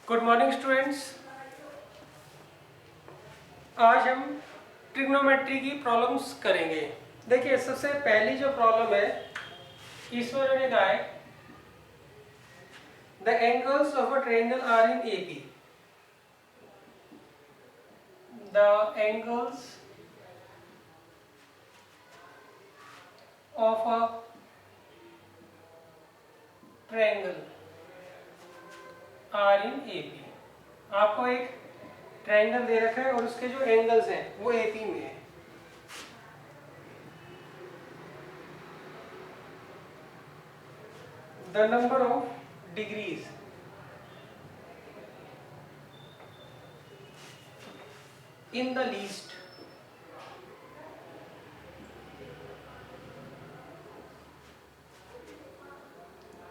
Good morning students. आज हम trigonometry की प्रॉब्लम्स करेंगे। देखिए, सबसे पहली जो प्रॉब्लम है इसमें उन्होंने कहा है the angles of a triangle are in AP. The angles of a triangle are in AP. आपको एक ट्रायंगल दे रखा है और उसके जो एंगल्स हैं वो एपी में है। The number of degrees in the least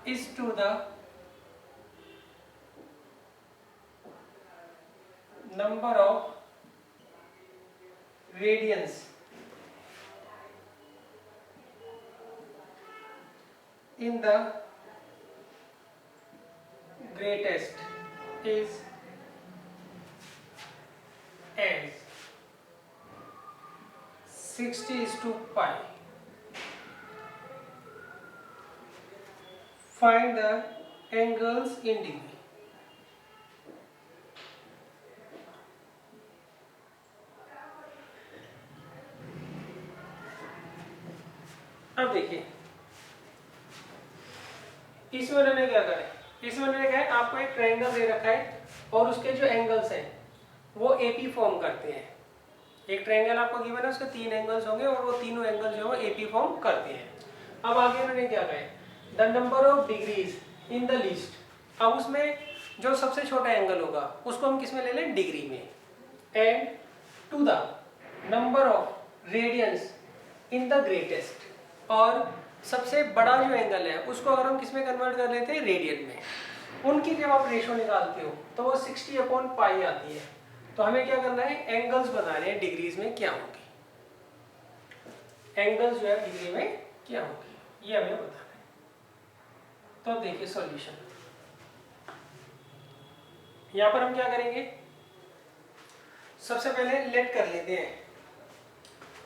is to the number of radians in the greatest is as 60 is to pi. Find the angles in degree. अब देखिए, इसमें उन्होंने क्या करा है, इसमें उन्होंने कहा है आपको एक ट्रायंगल दे रखा है और उसके जो एंगल्स हैं वो एपी फॉर्म करते हैं। एक ट्रायंगल आपको गिवन है, उसके तीन एंगल्स होंगे और वो तीनों एंगल्स जो है एपी फॉर्म करते हैं। अब आगे उन्होंने क्या कहा है, the number of degrees in the least. अब उसमें जो सबसे छोटा एंगल होगा उसको हम किस में ले लें, डिग्री में। And to the number of radians in the greatest, और सबसे बड़ा जो एंगल है उसको अगर हम किस में कन्वर्ट कर लेते हैं, रेडियन में। उनकी जब आप रेशो निकालते हो तो वो 60/पाई आती है। तो हमें क्या करना है, एंगल्स बताने हैं डिग्रीज में क्या होगी, एंगल्स जो है डिग्री में क्या होगी, ये हमें बताना है। तो अब देखिए सॉल्यूशन, यहां पर हम क्या करेंगे, सबसे पहले लेट कर लेते हैं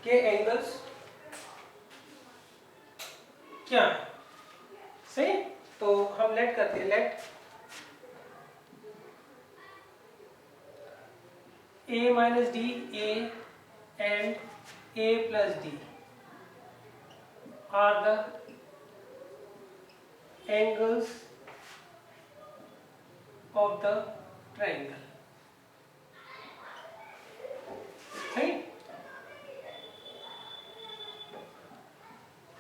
कि एंगल्स क्या है, सही। तो हम लेट करते हैं, late a minus d, a and a plus d are the angles of the triangle, सही।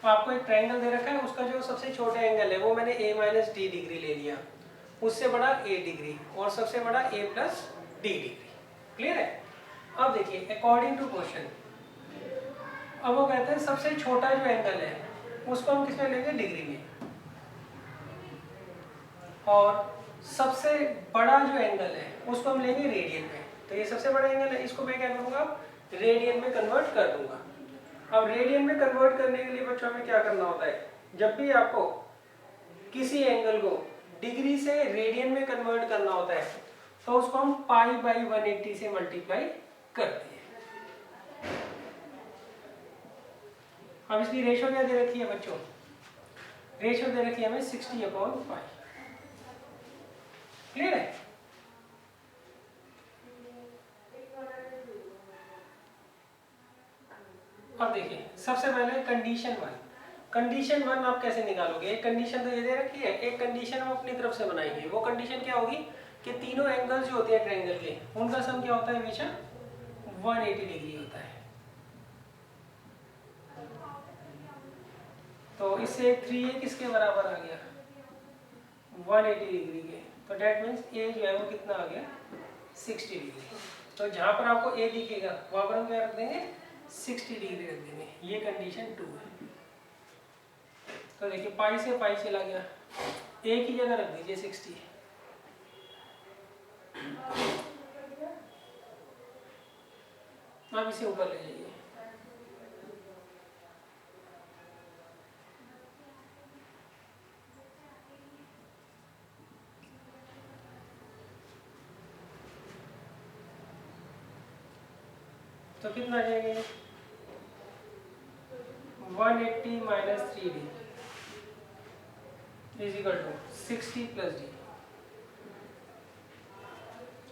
तो आपको एक ट्रायंगल दे रखा है, उसका जो सबसे छोटा एंगल है वो मैंने a minus d डिग्री ले लिया, उससे बड़ा a डिग्री और सबसे बड़ा a plus d degree. Clear है। अब देखिए, अकॉर्डिंग टू क्वेश्चन, अब वो कहते हैं सबसे छोटा जो एंगल है उसको हम किस में लेंगे, डिग्री में, और सबसे बड़ा जो एंगल है उसको हम लेंगे रेडियन में। तो ये सबसे बड़ा एंगल है, इसको मैं क्या करूंगा, रेडियन में कन्वर्ट कर दूंगा। अब रेडियन में कन्वर्ट करने के लिए बच्चों में क्या करना होता है, जब भी आपको किसी एंगल को डिग्री से रेडियन में कन्वर्ट करना होता है तो उसको हम π/180 से मल्टीप्लाई करते हैं। अब इसकी रेशो क्या दे रखी है बच्चों, रेशो दे रखी है हमें 60/π। क्लियर है। अब देखिए, सबसे पहले कंडीशन वन। कंडीशन वन आप कैसे निकालोगे, एक कंडीशन तो ये दे रखी है, एक कंडीशन हम अपनी तरफ से बनाएंगे। वो कंडीशन क्या होगी कि तीनों एंगल्स जो होते हैं ट्रायंगल के, उनका सम क्या होता है, हमेशा 180 डिग्री होता है। तो इससे 3a किसके बराबर आ गया, 180 डिग्री के। तो डेट मीन्स a जो है वो कितना आ गया, 60 डिग्री। तो जहां पर आपको a दिखेगा वहां पर हम क्या रख देंगे, 60 डिग्री रख देंगे। ये कंडीशन 2 है। तो देखिए, पाई से पाई चला गया, a की जगह रख दीजिए 60। आप इसे ऊपर ले जाइए। तो कितना आ जाएगा ये 180 minus 3d is equal to 60 plus d.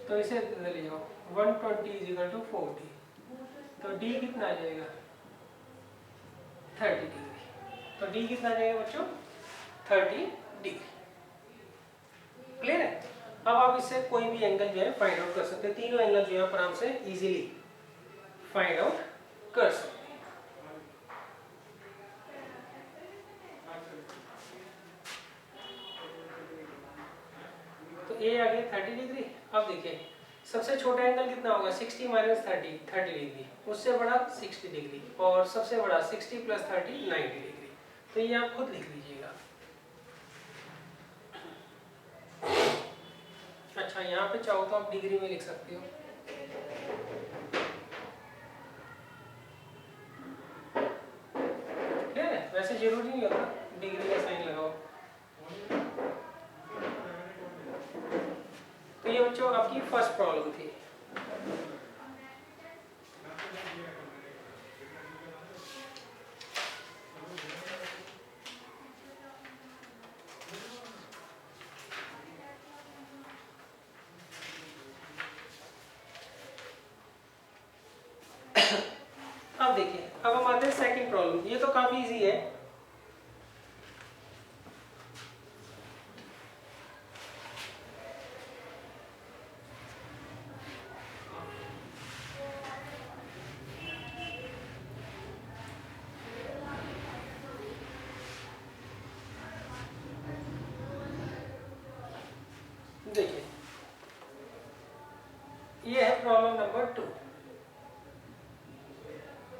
तो इसे ले जाओ 120 इज इक्वल टू 40। तो डी कितना आ जाएगा 30 डिग्री। तो डी कितना आ जाएगा बच्चों 30 डिग्री। क्लियर है। अब आप इससे कोई भी एंगल जो है फाइंड आउट कर सकते हैं। तीनों एंगल जो है आप आराम से इजीली फाइंड आउट कर सकते हैं। तो ए आ गया 30 डिग्री। अब देखिए सबसे छोटा एंगल कितना होगा 60 माइनस 30 डिग्री, उससे बड़ा 60 डिग्री, और सबसे बड़ा 60 प्लस 30 90 डिग्री। तो ये आप खुद लिख लीजिएगा। अच्छा यहाँ पे चाहो तो आप डिग्री में लिख सकते हो। ठीक है, वैसे जरूरी नहीं होता डिग्री का साइन लगाओ। तो ये बच्चों आपकी फर्स्ट प्रॉब्लम थी। अब देखिए अब हम आते हैं सेकंड प्रॉब्लम। ये तो काफी इजी है। देखिए ये है प्रॉब्लम नंबर 2।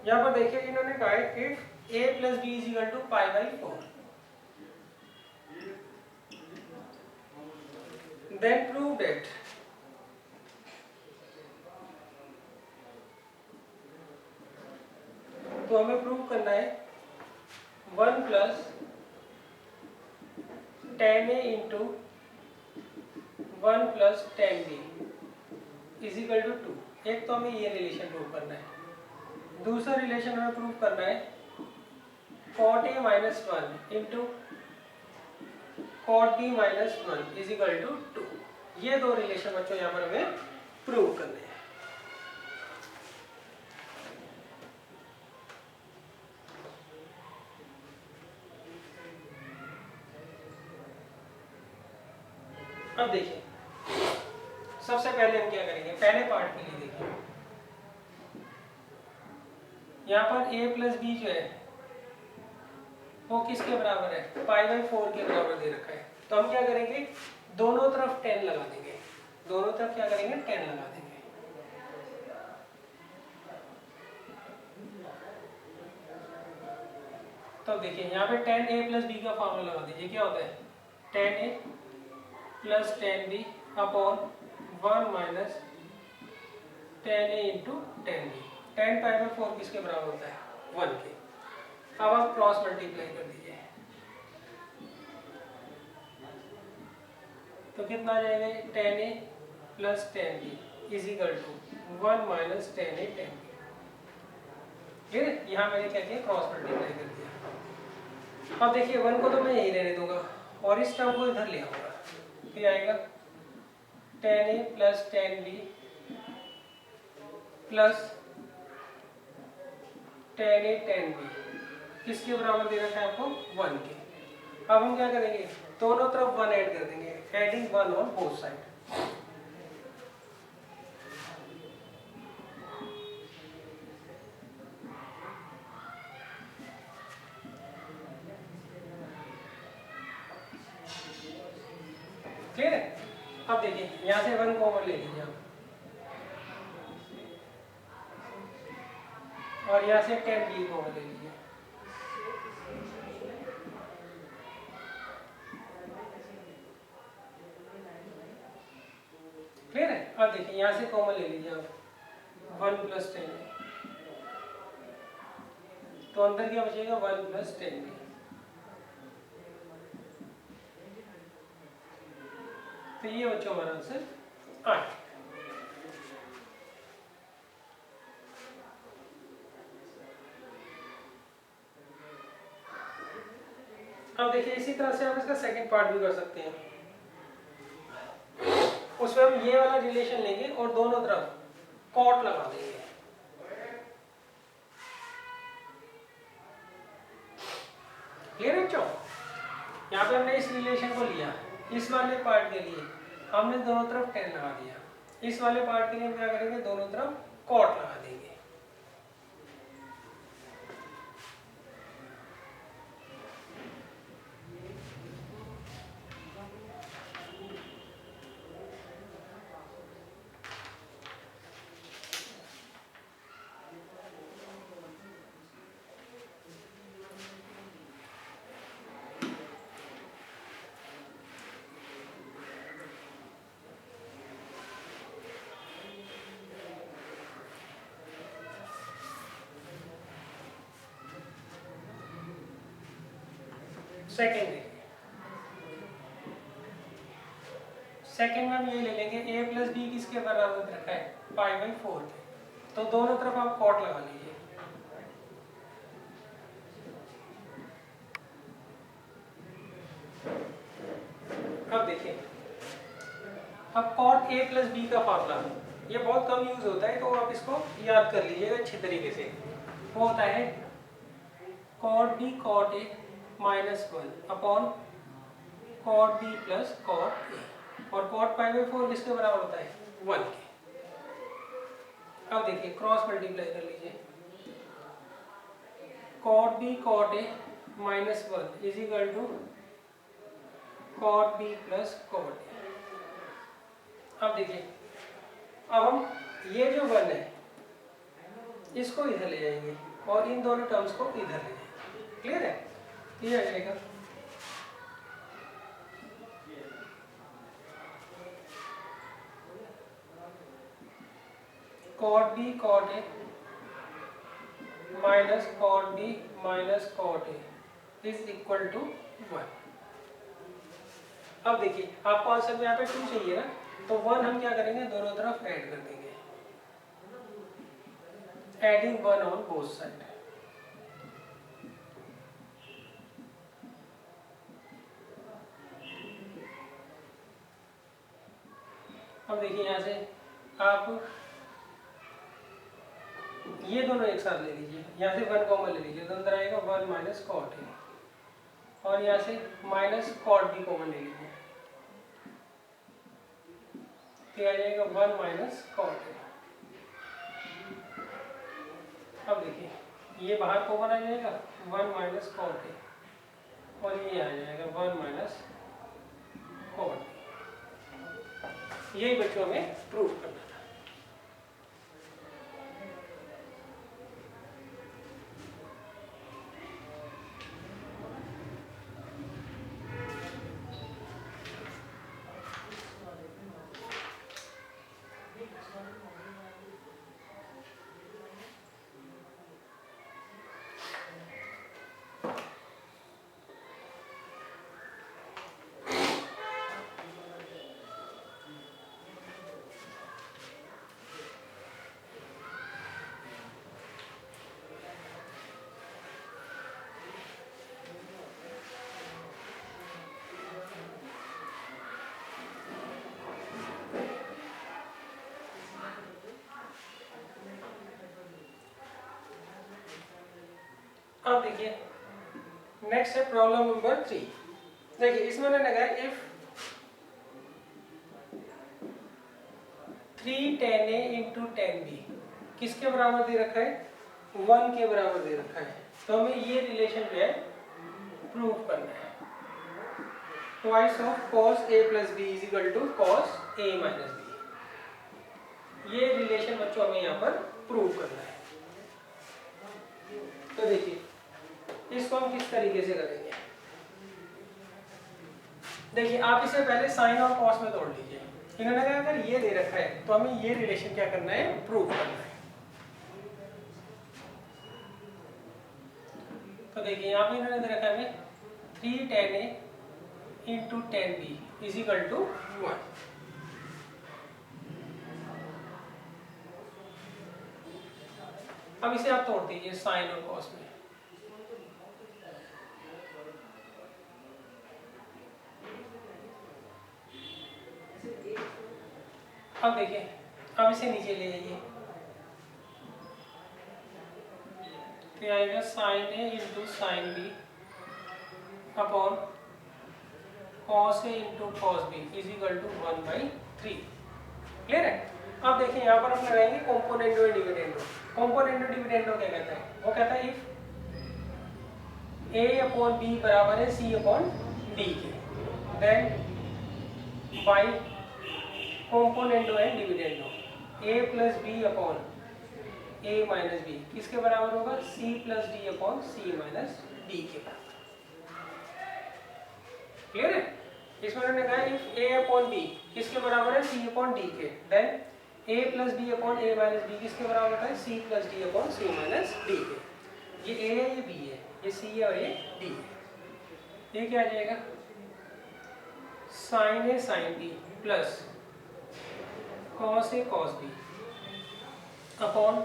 यहाँ पर देखिए इन्होंने कहा है if a plus b is equal to pi by 4 then prove that तो हमें प्रूव करना है 1 plus 10a into 1 plus 10b is equal to 2। एक तो हमें ये रिलेशन प्रूव करना है। दूसरा रिलेशन हमें प्रूव करना है cot a minus 1 into cot b minus 1 is equal to 2। ये दो रिलेशन बच्चों यहाँ पर हमें प्रूव करने हैं। अब देखिए सबसे पहले हम क्या करेंगे, पहले पार्ट के लिए देखिए यहाँ पर a प्लस बी जो है वो किसके बराबर है पाई बाई 4 के बराबर दे रखा है। तो हम क्या करेंगे दोनों तरफ 10 लगा देंगे। दोनों तरफ क्या करेंगे 10 लगा देंगे। तो देखिए यहाँ पे 10a प्लस बी का फॉर्मूला लगा दीजिए। क्या होता है 10a plus 10b upon 1 minus 10a into 10b। 10 pi by 4 किसके बराबर होता है 1 के। अब आप क्रॉस मल्टीप्लाई कर दीजिए तो कितना आ जाएगा 10a plus 10b is equal to 1 minus 10a 10b। ठीक है, यहाँ मैंने क्या किया क्रॉस मल्टीप्लाई कर दिया। अब देखिए 1 को तो मैं यही रहने दूंगा और इस टर्म को इधर ले आऊंगा। फिर आएगा 10a plus 10b plus 10a 10b किसके बराबर दे रखा है आपको 1 के। अब हम क्या करेंगे दोनों तरफ 1 ऐड कर देंगे, adding 1 on both side. Clear है। अब देखिए यहाँ से 1 कॉमन ले लीजिए आप और यहाँ से 10b कॉमन ले लीजिए। क्लियर है। अब देखिए यहाँ से कॉमन ले लीजिए आप 1 प्लस 10 तो अंदर क्या बचेगा 1 प्लस 10। तो ये बच्चों हमारा आंसर 8। इसी तरह से आप इसका सेकंड पार्ट भी कर सकते हैं। उसमें हम ये वाला रिलेशन लेंगे और दोनों तरफ कॉट लगा देंगे। क्लियर है बच्चों? यहाँ पे हमने इस रिलेशन को लिया, इस वाले पार्ट के लिए हमने दोनों तरफ 10 लगा दिया, इस वाले पार्ट के लिए हम क्या करेंगे, दोनों तरफ कॉट लगा देंगे। सेकेंड में हम ये ले लेंगे a प्लस बी किसके बराबर रखा है, पाई बाई 4 के, तो दोनों तरफ आप कॉट लगा लीजिए। अब देखिए, अब कॉट a प्लस बी का फार्मूला ये बहुत कम यूज होता है, तो आप इसको याद कर लीजिएगा अच्छी तरीके से। वो होता है cot b cot a minus 1 upon cot b plus cot a, और कॉट पाई बाई 4 किसके बराबर होता है, 1 के। अब देखिए क्रॉस मल्टीप्लाई कर लीजिए, cot b cot a minus 1 is equal to cot b plus cot a. अब देखिए, अब हम ये जो 1 है इसको इधर ले जाएंगे और इन दोनों टर्म्स को इधर ले जाएंगे। क्लियर है? ये आ जाएगा cot b cot a minus cot b minus cot a is equal to 1। अब देखिए, आपको आंसर में यहाँ पे 2 चाहिए ना, तो 1 हम क्या करेंगे, दोनों तरफ ऐड कर देंगे, एडिंग 1 ऑन बोथ साइड। अब देखिए यहाँ से आप ये दोनों एक साथ ले लीजिए, यहाँ से 1 कॉमन ले लीजिए, तो अंदर आएगा 1 माइनस कॉट ए, और यहाँ से माइनस कॉट बी कॉमन ले लीजिए, तो आ जाएगा 1 माइनस कॉट ए। अब देखिए, ये बाहर कॉमन आ जाएगा 1 माइनस कॉट ए, और ये आ जाएगा 1 माइनस कॉट। यही बच्चों में प्रूव करना था। अब देखिए, नेक्स्ट है प्रॉब्लम नंबर 3। देखिए इसमें मैंने कहा इफ 3 10a इंटू 10b किसके बराबर दे रखा है, 1 के बराबर दे रखा है, तो हमें ये रिलेशन जो है प्रूव करना है। Twice of cos a plus b is equal to cos a minus b. ये रिलेशन बच्चों हमें यहाँ पर प्रूव करना है। तो देखिए इसको हम किस तरीके से करेंगे। देखिए आप इसे पहले साइन और कॉस में तोड़ लीजिए। इन्होंने कहा अगर ये दे रखा है तो हमें ये रिलेशन क्या करना है, प्रूव करना है। तो देखिए यहाँ पे इन्होंने दे रखा है हमें 3 10a into 10b is equal to 1। अब इसे आप तोड़ दीजिए साइन और कॉस में। अब देखिए, अब इसे नीचे ले आइए, तो आएगा sine A into sine b upon cos a into cos b is equal to 1/3। Clear है? अब देखिए यहाँ पर हम लगाएंगे componendo and dividendo. Componendo dividendo क्या कहता है? वो कहता है इफ ए अपॉन बी बराबर है सी अपॉन डी के, then by componendo and dividendo a plus b upon a minus b किसके बराबर होगा? C plus d upon c minus d के बराबर। क्लियर है? इसमें उन्होंने कहा इफ ए अपॉन बी किसके बराबर है? सी अपॉन डी के, then A plus b upon a minus b किसके बराबर होता है? सी plus d upon c minus d के। ये ए है, ये बी है, ये सी है और ये डी है। ये क्या आ जाएगा? Sine a sine b plus cos a cos b upon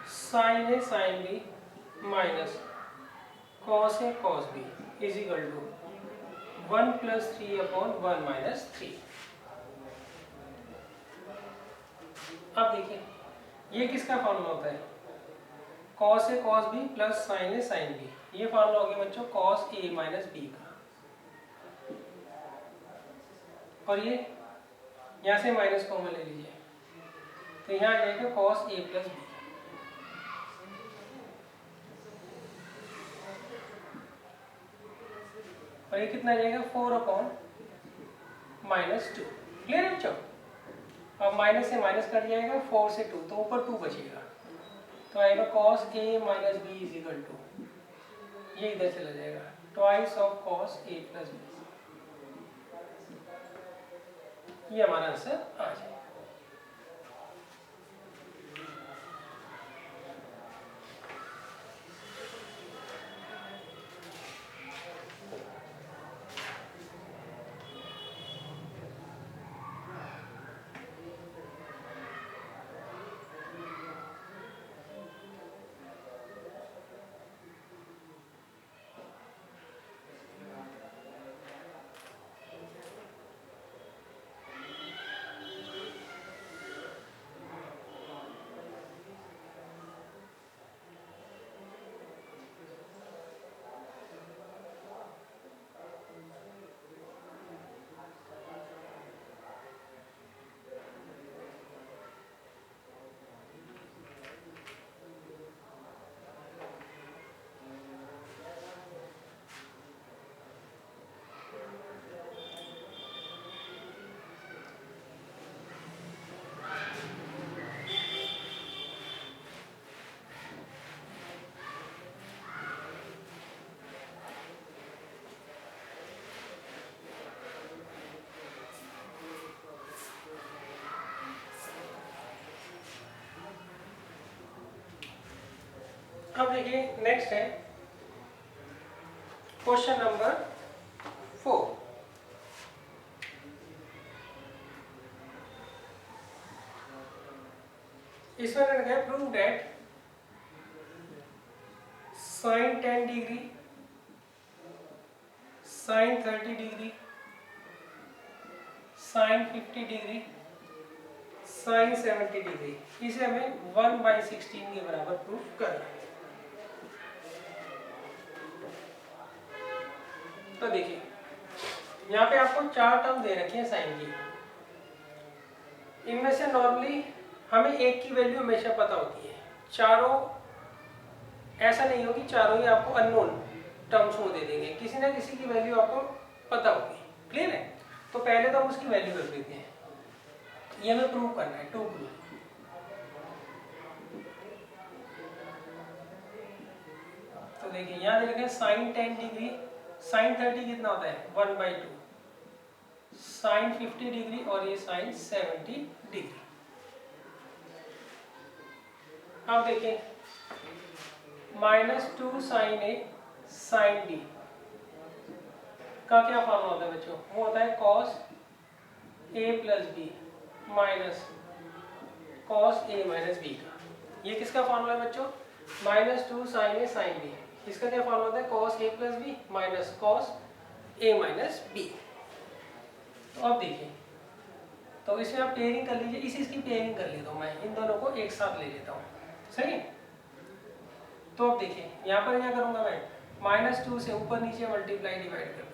sine a sine b minus cos a cos b is equal to 1 + 3 upon 1 - 3। अब देखिए ये किसका फॉर्मूला होता है? cos a cos b plus sin a sin b। ये formula हो गया बच्चों cos a माइनस b का, और ये यहाँ से माइनस कॉमन ले लीजिए, तो यहाँ आ जाएगा cos a प्लस b। और ये कितना आ जाएगा? 4 अपॉन -2। क्लियर है बच्चों? अब माइनस से माइनस कट जाएगा, 4 से 2, तो ऊपर 2 बचेगा, तो आएगा cos a minus b is equal to, ये इधर चला जाएगा, twice of cos a plus b। ये हमारा आंसर आ जाएगा। अब देखिए नेक्स्ट है क्वेश्चन नंबर 4। इसमें लिखा है prove that sine 10 degree, sine 30 degree, sine 50 degree, sine 70 degree, इसे हमें 1/16 के बराबर प्रूफ करना है। तो देखिए यहाँ पे आपको 4 टर्म दे रखी है साइन की। इनमें से नॉर्मली हमें एक की वैल्यू हमेशा पता होती है, चारों ऐसा नहीं होगी चारों ही आपको अननोन टर्म्स में दे देंगे, किसी ना किसी की वैल्यू आपको पता होगी। क्लियर है? तो पहले तो हम उसकी वैल्यू रख देते हैं, ये हमें प्रूव करना है, टू प्रूव। तो देखिए यहाँ दे रखे हैं साइन 10 डिग्री, साइन 30 कितना होता है? 1/2, साइन 50 डिग्री और ये साइन 70 डिग्री। अब देखिए -2 साइन ए साइन बी का क्या फॉर्मूला होता है बच्चों? वो होता है cos a plus B minus cos a minus B का। ये किसका फॉर्मूला है बच्चों? -2 साइन ए साइन बी, इसका क्या फॉर्मूला होता है? cos a plus B minus cos a minus B. तो अब देखिए तो इसमें आप पेयरिंग कर लीजिए, इसकी पेयरिंग कर लेता हूँ मैं, इन दोनों को एक साथ ले लेता हूँ। सही। तो अब देखिए यहाँ पर क्या करूँगा मैं, -2 से ऊपर नीचे मल्टीप्लाई डिवाइड कर दूंगा।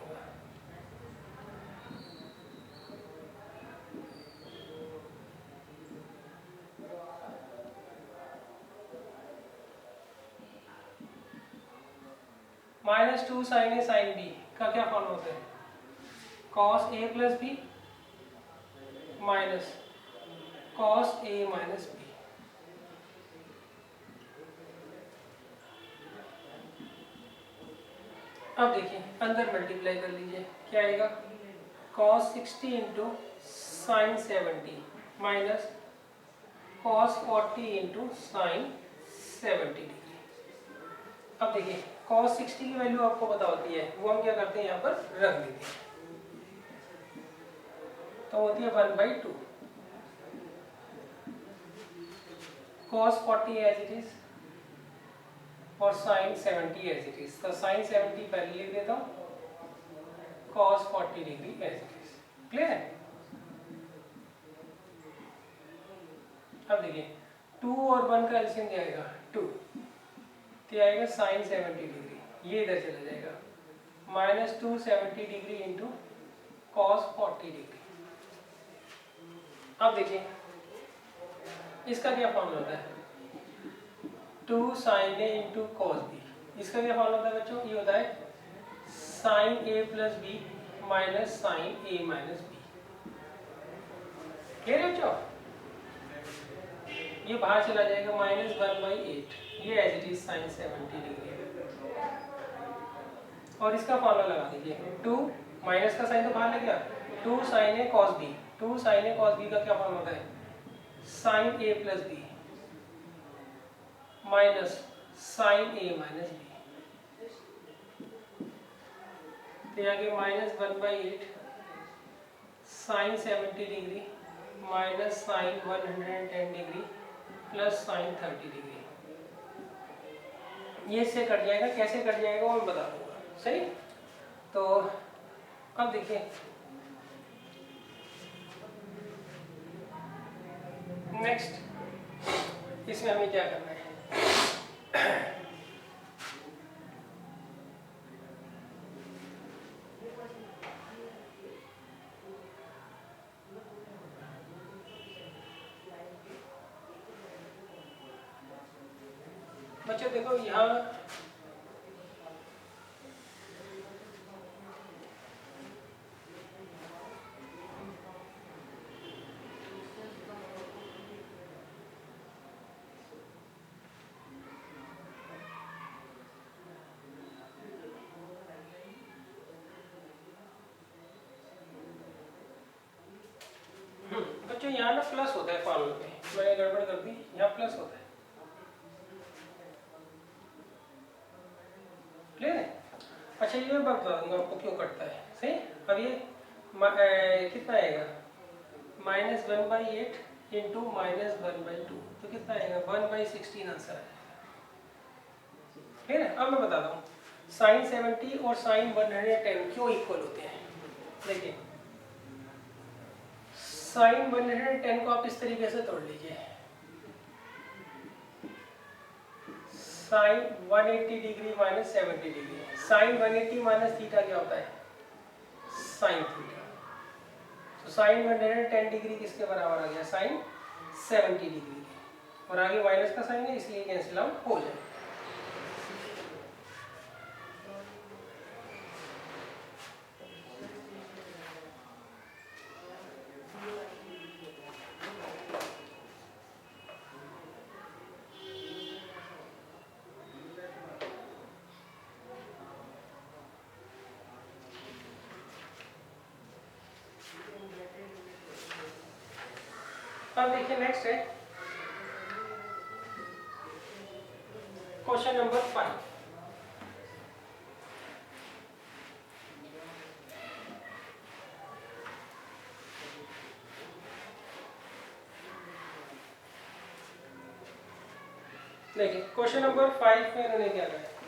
-2 साइन ए साइन बी का क्या फॉर्म होता है, cos a plus B minus cos a minus B. अब देखिए अंदर मल्टीप्लाई कर लीजिए, क्या आएगा, cos 60 into sine 70 minus cos 40 into sine 70 degree. अब देखिए cos 60 की वैल्यू आपको पता होती है, वो हम क्या करते हैं यहाँ पर रख देते हैं, तो होती है 1/2 cos 40 एज इट इज और साइन 70 एज इट इज। तो साइन 70 पहले लिख देता हूँ, cos 40 degree as it is. Clear है। अब देखिए 2 और 1 का एलसीएम क्या आएगा, 2, तो आएगा साइन 70 डिग्री, ये इधर चला जाएगा, -2 70 डिग्री इंटू cos 40 डिग्री। अब देखिए इसका क्या फॉर्मूला होता है, 2 साइन ए इंटू कॉस बी। इसका क्या फॉर्मूला होता है बच्चों, ये होता है sine A plus B minus sine A minus B. Clear है बच्चों, ये बाहर चला जाएगा, -1/8, ये as it is sine 70 degree. और इसका फॉर्मूला लगा दीजिए, 2 माइनस का साइन तो बाहर ले गया, 2 sine A cos B. 2 sine A cos B का क्या फॉर्मूला होता है, sine A plus B minus sine A minus B. तो आगे -1/8 sine 70 degree minus sine 110 degree plus sine 30 degree. ये इससे कट जाएगा, कैसे कट जाएगा वो मैं बता दूंगा। सही। तो अब देखिए नेक्स्ट इसमें हमें क्या करना है, बच्चों देखो यहाँ बच्चों यहाँ ना प्लस होता है फॉर्मूले में, मैंने गड़बड़ कर दी, यहाँ प्लस होता है। क्लियर है। अच्छा ये मैं बता दूंगा आपको क्यों कटता है। सही। अब ये कितना आएगा, -1/8 इंटू -1/2, तो कितना आएगा, 1/16 आंसर है। ठीक है। अब मैं बताता हूँ साइन 70 और साइन 110 क्यों इक्वल होते हैं। देखिए साइन 110 को आप इस तरीके से तोड़ लीजिए, sine 180 degree minus 70 degree. Sine 180 minus theta क्या होता है, साइन थीटा। तो साइन 110 डिग्री किसके बराबर आ गया, साइन 70 डिग्री के। और आगे माइनस का साइन है इसलिए कैंसिल आउट हो जाए। अब देखिए नेक्स्ट है क्वेश्चन नंबर 5। देखिए क्वेश्चन नंबर 5 में इन्होंने क्या कहा है,